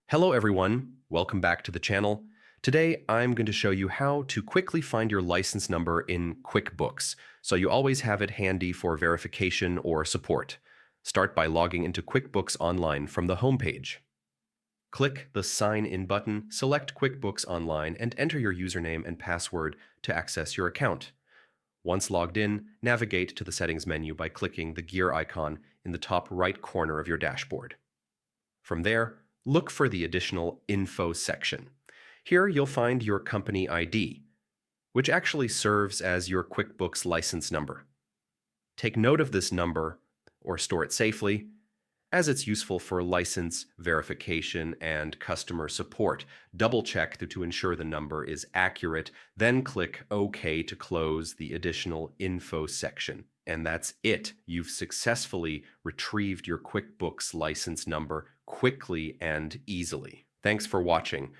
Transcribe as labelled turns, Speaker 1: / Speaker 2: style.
Speaker 1: Hello everyone, welcome back to the channel. Today I'm going to show you how to quickly find your license number in QuickBooks, so you always have it handy for verification or support. Start by logging into QuickBooks Online from the homepage. Click the Sign In button, select QuickBooks Online, and enter your username and password to access your account. Once logged in, navigate to the Settings menu by clicking the gear icon in the top right corner of your dashboard. From there, look for the additional Info section. Here you'll find your company ID, which actually serves as your QuickBooks license number. Take note of this number or store it safely, as it's useful for license verification and customer support. Double-check to ensure the number is accurate, then click OK to close the additional Info section. And that's it. You've successfully retrieved your QuickBooks license number quickly and easily. Thanks for watching.